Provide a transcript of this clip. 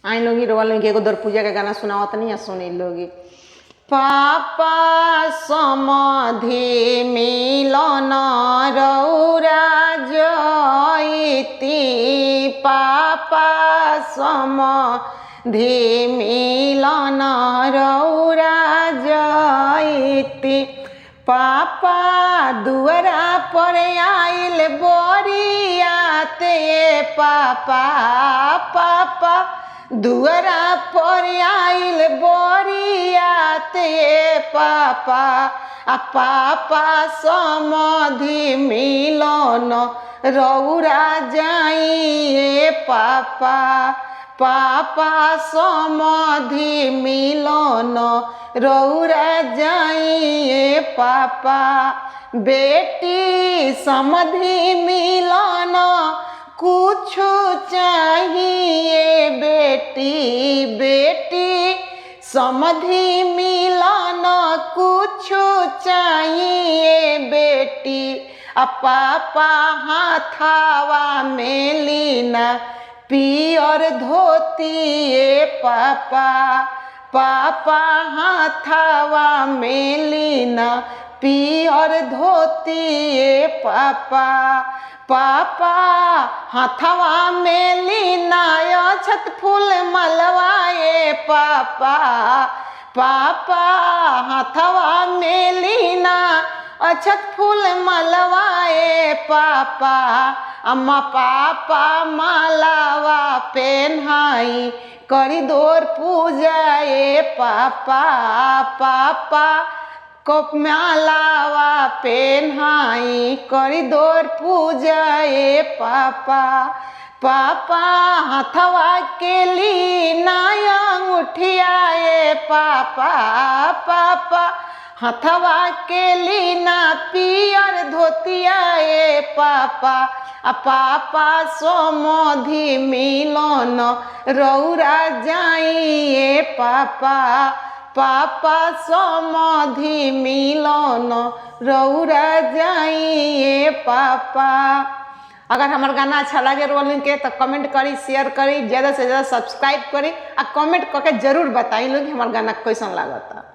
आई लोगी रोवल में एगो दर पूजा के गाना सुनावत नहीं सुनी लोगी। पापा समधि मिलन रौरा जयती, पापा समधि मिलन रौरा जयती, पापा दुआरा पर आइल बोरियाते, पापा पापा दुआरा पर आइल बोरियाते, पापा आ पापा समधि मिलन रौरा जाइए, पापा पापा समधि मिलन रौरा जाइए, पापा बेटी समधि मिलन कुछ चाहिए, बेटी बेटी समधि मिलन कुछ चाहिए, बेटी आ पापा हाथावा में लीना पियर धोती, पापा पापा हाथावा में लीना पियर धोती, पापा पापा हाथवा में लीना अक्षत फूल मलवाए, पापा पापा हाथवा में लीना अक्षत फूल मलवाए, पापा अम्मा पापा मालावा पेन्हाई करिदोर पूजाए, पापा पापा कप मालावा पेन्हाई करिदोर पूजाए, पापा पापा हाथवा के लीना अंगूठियाए, पापा पापा हाथवा के लीना पियर धोतियाए, पापा आ पापा समधि मिलन रौरा जाइए, पापा पापा समधि मिलन रौरा जाइए, पापा। अगर हमार गाना अच्छा लगे रोलिंग के तो कमेंट करी, शेयर करी, ज़्यादा से ज़्यादा सब्सक्राइब करी आ कमेंट करके जरूर बताई लोग हमार गाना कैसन लागता।